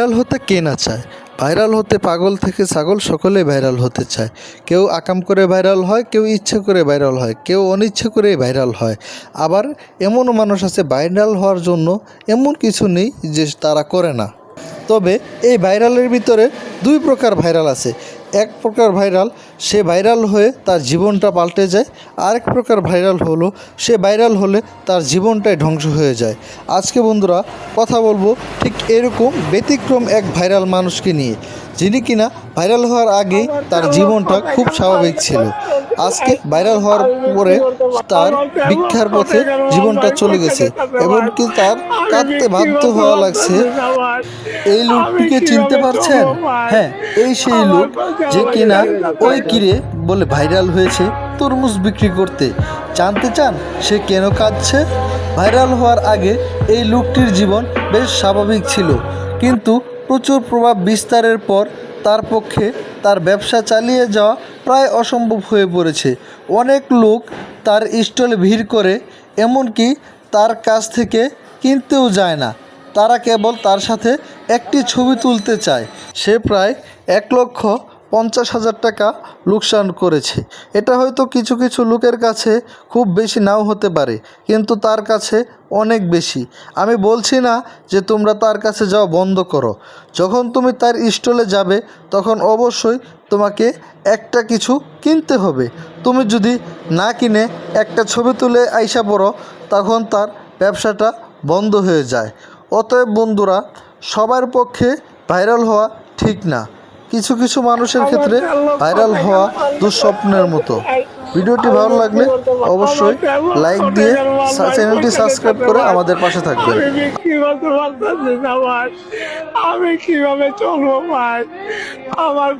Viral হতে কে না চায়? ভাইরাল হতে পাগল থেকে ছাগল সকলেই ভাইরাল হতে চায়। কেউ আকাম করে ভাইরাল হয়, কেউ ইচ্ছে করে ভাইরাল হয়, কেউ অনিচ্ছে করে ভাইরাল হয়। আবার এমনও মানুষ আছে ভাইরাল হওয়ার জন্য এমন কিছু নেই যে তারা করে না। তবে এই ভাইরালের ভিতরে দুই প্রকার ভাইরাল আছে। এক প্রকার ভাইরাল, সে ভাইরাল হয়ে তার জীবনটা পাল্টে যায়। আরেক প্রকার ভাইরাল হলো, সে ভাইরাল হলে তার জীবনটাই ধ্বংস হয়ে যায়। আজকে বন্ধুরা কথা বলবো ঠিক এরকম ব্যতিক্রম এক ভাইরাল মানুষকে নিয়ে, যিনি কিনা ভাইরাল হওয়ার আগেই তার জীবনটা খুব স্বাভাবিক ছিল। আজকে ভাইরাল হওয়ার পরে তার ভিক্ষার পথে জীবনটা চলে গেছে, এমনকি তার কাঁদতে বাধ্য হওয়া লাগছে। এই লোকটিকে চিনতে পারছেন? হ্যাঁ, এই সেই লোক যে কিনা ওই কিরে বলে ভাইরাল হয়েছে তরমুজ বিক্রি করতে। জানতে চান সে কেন কাঁদছে? ভাইরাল হওয়ার আগে এই লোকটির জীবন বেশ স্বাভাবিক ছিল, কিন্তু প্রচুর প্রভাব বিস্তারের পর তার পক্ষে তার ব্যবসা চালিয়ে যাওয়া প্রায় অসম্ভব হয়ে পড়েছে। অনেক লোক তার স্টলে ভিড় করে, এমনকি তার কাছ থেকে কিনতেও যায় না। তারা কেবল তার সাথে একটি ছবি তুলতে চায়। সে প্রায় 1,50,000 টাকা লোকসান করেছে। এটা হয়তো কিছু কিছু লোকের কাছে খুব বেশি নাও হতে পারে, কিন্তু তার কাছে অনেক বেশি। আমি বলছি না যে তোমরা তার কাছে যাওয়া বন্ধ করো। যখন তুমি তার স্টলে যাবে তখন অবশ্যই তোমাকে একটা কিছু কিনতে হবে। তুমি যদি না কিনে একটা ছবি তুলে আইসা পড়ো, তখন তার ব্যবসাটা বন্ধ হয়ে যায়। অতএব বন্ধুরা, সবার পক্ষে ভাইরাল হওয়া ঠিক না। কিছু কিছু মানুষের ক্ষেত্রে ভাইরাল হওয়া দুঃস্বপ্নের মতো। ভিডিওটি ভালো লাগলে অবশ্যই লাইক দিয়ে চ্যানেলটি সাবস্ক্রাইব করে আমাদের পাশে থাকবেন। আমি কিভাবে চলবো ভাই? আমার